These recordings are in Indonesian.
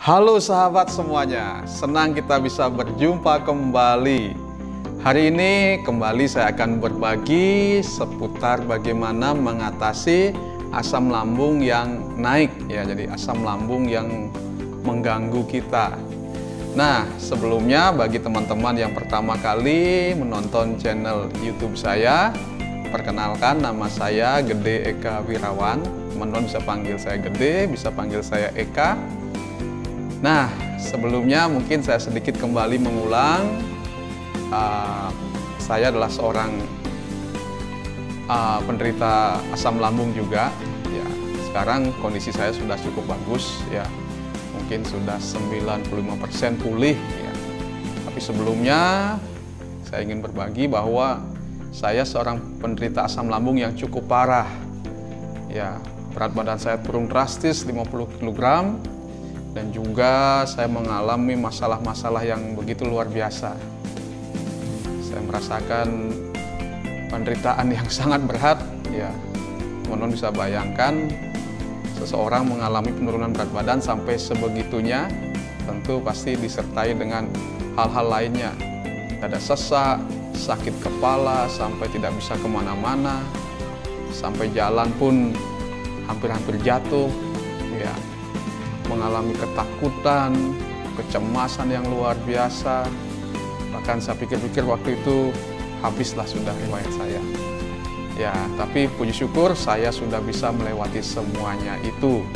Halo sahabat semuanya, senang kita bisa berjumpa kembali. Hari ini kembali saya akan berbagi seputar bagaimana mengatasi asam lambung yang naik ya, jadi asam lambung yang mengganggu kita. Nah, sebelumnya bagi teman-teman yang pertama kali menonton channel YouTube saya, perkenalkan nama saya Gede Eka Wirawan. Teman-teman bisa panggil saya Gede, bisa panggil saya Eka. Nah, sebelumnya mungkin saya sedikit kembali mengulang. Saya adalah seorang penderita asam lambung juga. Ya, sekarang kondisi saya sudah cukup bagus. Ya, mungkin sudah 95% pulih. Ya. Tapi sebelumnya saya ingin berbagi bahwa saya seorang penderita asam lambung yang cukup parah. Ya, berat badan saya turun drastis 50 kg. Dan juga saya mengalami masalah-masalah yang begitu luar biasa. Saya merasakan penderitaan yang sangat berat. Ya, teman-teman bisa bayangkan seseorang mengalami penurunan berat badan sampai sebegitunya, tentu pasti disertai dengan hal-hal lainnya. Dada sesak, sakit kepala, sampai tidak bisa kemana-mana, sampai jalan pun hampir-hampir jatuh. Ya, mengalami ketakutan, kecemasan yang luar biasa. Bahkan saya pikir-pikir waktu itu habislah sudah riwayat saya. Ya, tapi puji syukur saya sudah bisa melewati semuanya itu.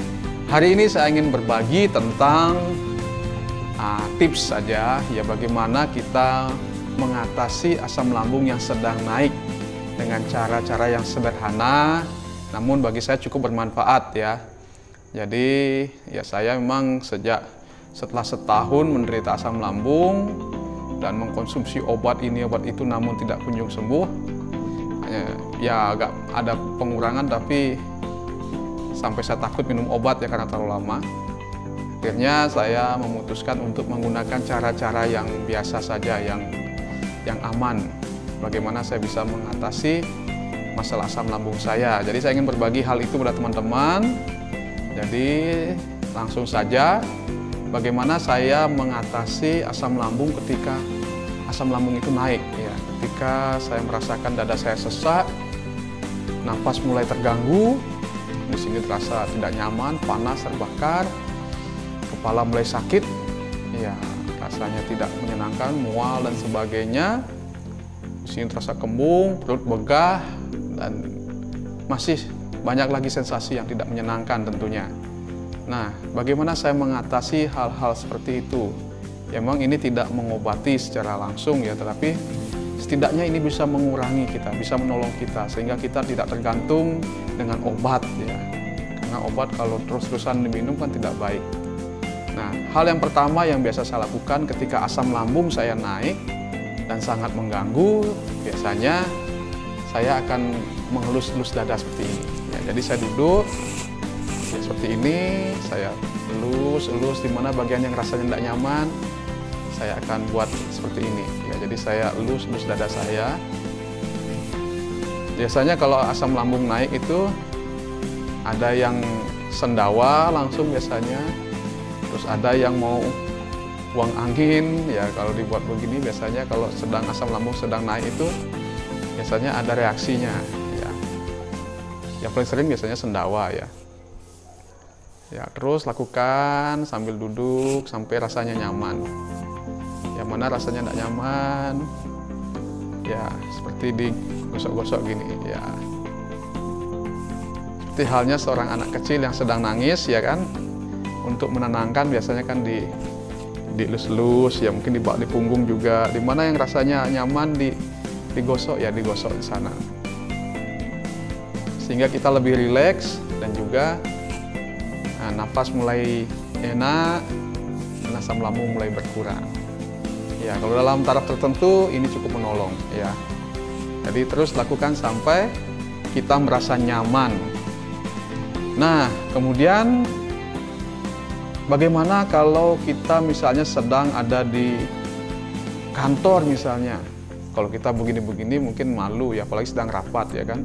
Hari ini saya ingin berbagi tentang tips saja ya, bagaimana kita mengatasi asam lambung yang sedang naik dengan cara-cara yang sederhana, namun bagi saya cukup bermanfaat ya. Jadi ya saya memang setelah setahun menderita asam lambung dan mengkonsumsi obat ini obat itu namun tidak kunjung sembuh. Ya agak ada pengurangan, tapi sampai saya takut minum obat ya karena terlalu lama. Akhirnya saya memutuskan untuk menggunakan cara-cara yang biasa saja, yang aman. Bagaimana saya bisa mengatasi masalah asam lambung saya. Jadi saya ingin berbagi hal itu pada teman-teman. Jadi langsung saja, bagaimana saya mengatasi asam lambung ketika asam lambung itu naik ya. Ketika saya merasakan dada saya sesak, nafas mulai terganggu, di sini terasa tidak nyaman, panas, terbakar, kepala mulai sakit, ya rasanya tidak menyenangkan, mual dan sebagainya. Di sini terasa kembung, perut begah, dan masih banyak lagi sensasi yang tidak menyenangkan tentunya. Nah, bagaimana saya mengatasi hal-hal seperti itu? Ya, memang ini tidak mengobati secara langsung ya, tetapi setidaknya ini bisa mengurangi kita, bisa menolong kita, sehingga kita tidak tergantung dengan obat ya. Karena obat kalau terus-terusan diminum kan tidak baik. Nah, hal yang pertama yang biasa saya lakukan ketika asam lambung saya naik dan sangat mengganggu, biasanya saya akan mengelus-elus dada seperti ini. Ya, jadi saya duduk ya, seperti ini, saya elus-elus di mana bagian yang rasanya tidak nyaman, saya akan buat seperti ini. Ya, jadi saya elus-elus dada saya. Biasanya kalau asam lambung naik itu ada yang sendawa langsung biasanya, terus ada yang mau buang angin. Ya, kalau dibuat begini biasanya kalau sedang asam lambung sedang naik itu biasanya ada reaksinya. Yang paling sering biasanya sendawa ya. Ya, terus lakukan sambil duduk sampai rasanya nyaman. Yang mana rasanya tidak nyaman, ya seperti digosok-gosok gini ya. Seperti halnya seorang anak kecil yang sedang nangis ya kan. Untuk menenangkan biasanya kan dilus-lus ya, mungkin dibawa di punggung juga. Di mana yang rasanya nyaman digosok ya, digosok di sana. Sehingga kita lebih rileks dan juga nafas mulai enak dan asam lambung mulai berkurang. Ya, kalau dalam taraf tertentu ini cukup menolong ya. Jadi terus lakukan sampai kita merasa nyaman. Nah, kemudian bagaimana kalau kita misalnya sedang ada di kantor misalnya. Kalau kita begini-begini mungkin malu ya, apalagi sedang rapat ya kan.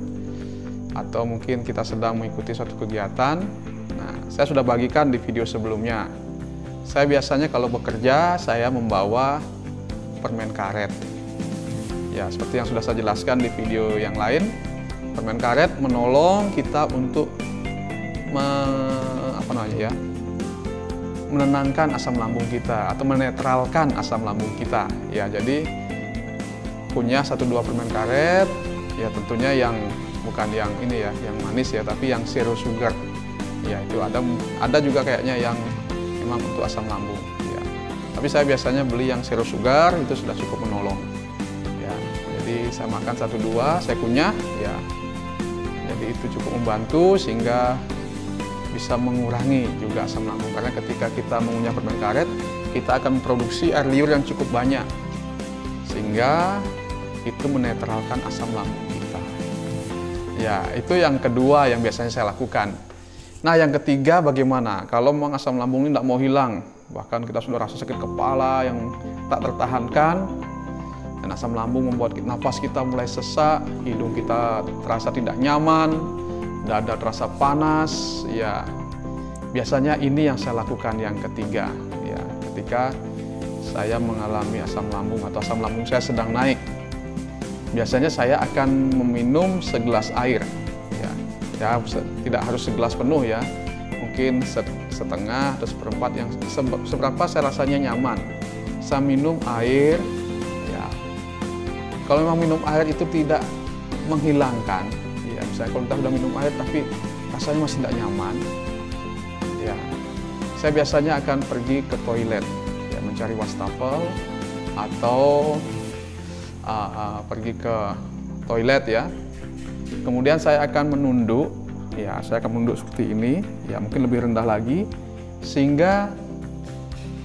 Atau mungkin kita sedang mengikuti suatu kegiatan. Nah, saya sudah bagikan di video sebelumnya. Saya biasanya kalau bekerja, saya membawa permen karet. Ya, seperti yang sudah saya jelaskan di video yang lain, permen karet menolong kita untuk menenangkan asam lambung kita atau menetralkan asam lambung kita. Ya, jadi punya 1-2 permen karet, ya tentunya yang bukan yang ini ya, yang manis ya, tapi yang zero sugar. Ya, itu ada juga kayaknya yang memang untuk asam lambung. Ya, tapi saya biasanya beli yang zero sugar, itu sudah cukup menolong. Ya, jadi saya makan 1-2, saya kunyah. Ya, jadi itu cukup membantu sehingga bisa mengurangi juga asam lambung, karena ketika kita mengunyah permen karet, kita akan memproduksi air liur yang cukup banyak, sehingga itu menetralkan asam lambung kita. Ya, itu yang kedua yang biasanya saya lakukan. Nah, yang ketiga bagaimana? Kalau memang asam lambung ini tidak mau hilang, bahkan kita sudah rasa sakit kepala yang tak tertahankan, dan asam lambung membuat nafas kita mulai sesak, hidung kita terasa tidak nyaman, dada terasa panas, ya biasanya ini yang saya lakukan yang ketiga. Ya, ketika saya mengalami asam lambung atau asam lambung saya sedang naik, biasanya saya akan meminum segelas air. Ya, tidak harus segelas penuh ya, mungkin setengah atau seperempat, yang seberapa saya rasanya nyaman. Saya minum air. Ya, kalau memang minum air itu tidak menghilangkan, ya misalnya kalau kita sudah minum air tapi rasanya masih tidak nyaman, ya saya biasanya akan pergi ke toilet, ya mencari wastafel atau pergi ke toilet ya. Kemudian saya akan menunduk, ya saya akan menunduk seperti ini, ya mungkin lebih rendah lagi, sehingga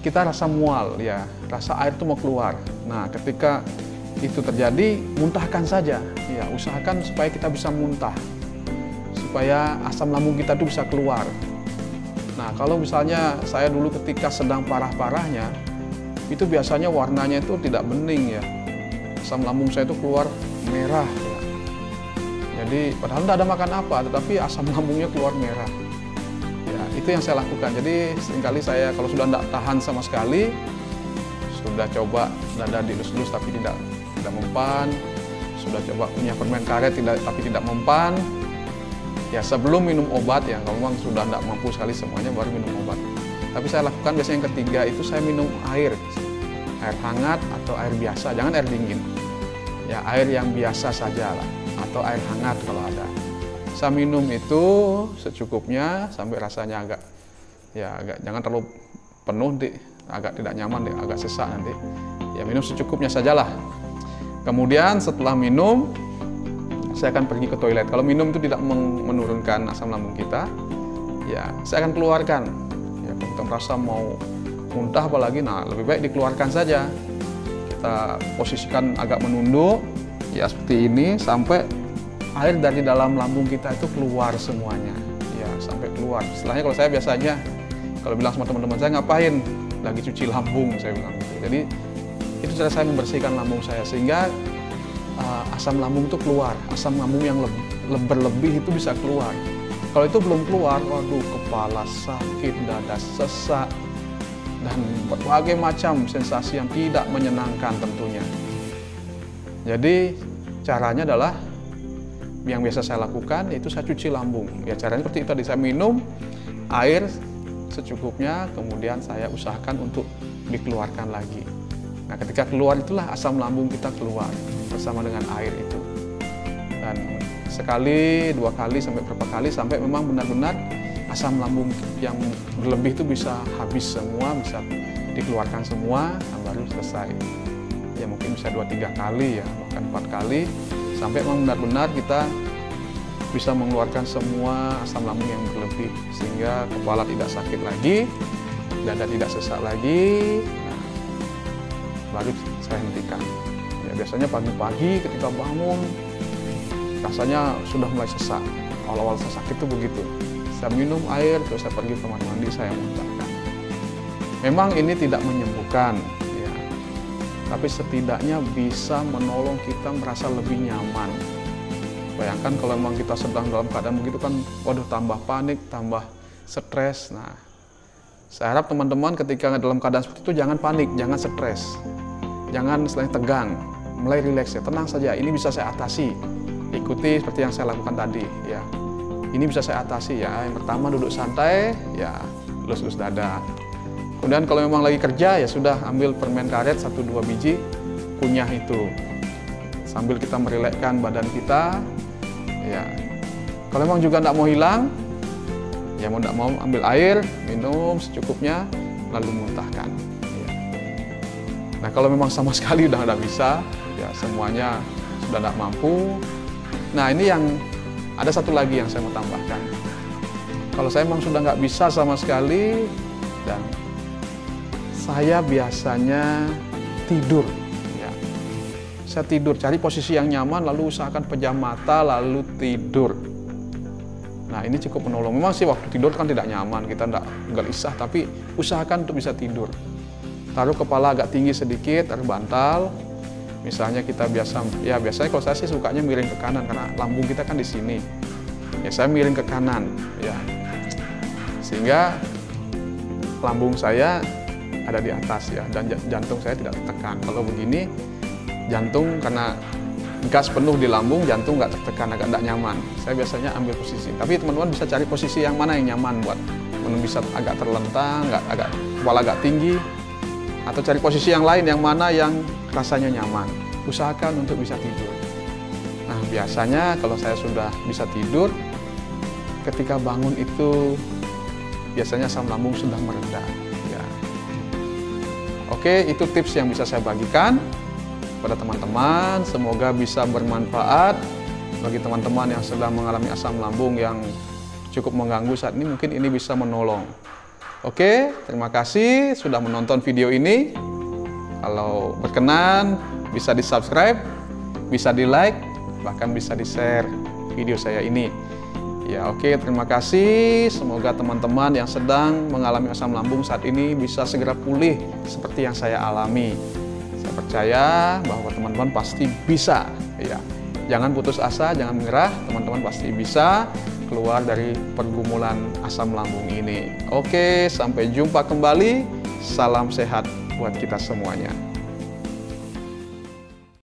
kita rasa mual, ya rasa air itu mau keluar. Nah, ketika itu terjadi, muntahkan saja, ya usahakan supaya kita bisa muntah, supaya asam lambung kita itu bisa keluar. Nah, kalau misalnya saya dulu ketika sedang parah-parahnya, itu biasanya warnanya itu tidak bening ya, asam lambung saya itu keluar merah. Jadi padahal tidak ada makan apa, tetapi asam lambungnya keluar merah. Ya, itu yang saya lakukan. Jadi seringkali saya kalau sudah tidak tahan sama sekali, sudah coba dada dielus-elus tapi tidak mempan, sudah coba punya permen karet tapi tidak mempan. Ya, sebelum minum obat ya, kalau memang sudah tidak mampu sekali semuanya baru minum obat. Tapi saya lakukan biasanya yang ketiga itu saya minum air hangat atau air biasa, jangan air dingin. Ya, air yang biasa saja lah, atau air hangat kalau ada. Saya minum itu secukupnya sampai rasanya agak jangan terlalu penuh nanti agak tidak nyaman deh, agak sesak nanti. Ya, minum secukupnya sajalah. Kemudian setelah minum saya akan pergi ke toilet. Kalau minum itu tidak menurunkan asam lambung kita, ya saya akan keluarkan. Ya, kalau kita merasa mau muntah apalagi, nah lebih baik dikeluarkan saja. Kita posisikan agak menunduk, ya seperti ini, sampai air dari dalam lambung kita itu keluar semuanya, ya sampai keluar. Istilahnya kalau saya biasanya kalau bilang sama teman-teman saya, ngapain lagi cuci lambung, saya bilang gitu. Jadi itu cara saya membersihkan lambung saya sehingga asam lambung itu keluar, asam lambung yang berlebih itu bisa keluar. Kalau itu belum keluar, waduh, kepala sakit, dada sesak, dan berbagai macam sensasi yang tidak menyenangkan tentunya. Jadi caranya adalah yang biasa saya lakukan itu saya cuci lambung. Ya caranya seperti itu tadi, saya minum air secukupnya, kemudian saya usahakan untuk dikeluarkan lagi. Nah, ketika keluar itulah asam lambung kita keluar bersama dengan air itu. Dan sekali, 2 kali, sampai berapa kali sampai memang benar-benar asam lambung yang berlebih itu bisa habis semua, bisa dikeluarkan semua, dan baru selesai. Ya mungkin bisa 2-3 kali ya, bahkan 4 kali, sampai memang benar-benar kita bisa mengeluarkan semua asam lambung yang berlebih, sehingga kepala tidak sakit lagi, dada tidak sesak lagi. Nah, baru saya hentikan. Ya, biasanya pagi-pagi ketika bangun rasanya sudah mulai sesak. Awal-awal saya sakit itu begitu. Saya minum air, terus saya pergi ke kamar mandi, saya muntahkan. Memang ini tidak menyembuhkan, ya, tapi setidaknya bisa menolong kita merasa lebih nyaman. Bayangkan kalau memang kita sedang dalam keadaan begitu kan, waduh, tambah panik, tambah stres. Nah, Saya harap teman-teman ketika dalam keadaan seperti itu jangan panik, jangan stres, jangan istilahnya tegang, mulai rileks ya, tenang saja. Ini bisa saya atasi. Ikuti seperti yang saya lakukan tadi ya. Ini bisa saya atasi ya. Yang pertama duduk santai ya, elus-elus dada. Kemudian kalau memang lagi kerja ya sudah, ambil permen karet 1-2 biji, kunyah itu. Sambil kita merilekkan badan kita ya. Kalau memang juga tidak mau hilang, ya mau tidak mau ambil air, minum secukupnya, lalu muntahkan. Ya. Nah kalau memang sama sekali udah tidak bisa, ya semuanya sudah tidak mampu. Nah ini yang ada satu lagi yang saya mau tambahkan. Kalau saya memang sudah nggak bisa sama sekali, dan saya biasanya tidur. Ya. Saya tidur, cari posisi yang nyaman, lalu usahakan pejam mata, lalu tidur. Nah ini cukup menolong. Memang sih waktu tidur kan tidak nyaman, kita tidak gelisah, tapi usahakan untuk bisa tidur. Taruh kepala agak tinggi sedikit, taruh bantal. Misalnya kita biasanya kalau saya sih sukanya miring ke kanan karena lambung kita kan di sini. Ya saya miring ke kanan, ya sehingga lambung saya ada di atas ya, dan jantung saya tidak tertekan. Kalau begini, jantung karena gas penuh di lambung, jantung nggak tertekan, agak tidak nyaman. Saya biasanya ambil posisi. Tapi teman-teman bisa cari posisi yang mana yang nyaman buat teman-teman, bisa agak terlentang, kepala agak tinggi, atau cari posisi yang lain yang mana yang rasanya nyaman. Usahakan untuk bisa tidur. Nah biasanya kalau saya sudah bisa tidur, ketika bangun itu biasanya asam lambung sudah mereda. Ya. Oke, itu tips yang bisa saya bagikan pada teman-teman. Semoga bisa bermanfaat bagi teman-teman yang sedang mengalami asam lambung yang cukup mengganggu saat ini. Mungkin ini bisa menolong. Oke, terima kasih sudah menonton video ini. Kalau berkenan, bisa di-subscribe, bisa di-like, bahkan bisa di-share video saya ini. Ya, oke, terima kasih. Semoga teman-teman yang sedang mengalami asam lambung saat ini bisa segera pulih seperti yang saya alami. Saya percaya bahwa teman-teman pasti bisa. Ya, jangan putus asa, jangan menyerah. Teman-teman pasti bisa keluar dari pergumulan asam lambung ini. Oke, sampai jumpa kembali. Salam sehat buat kita semuanya.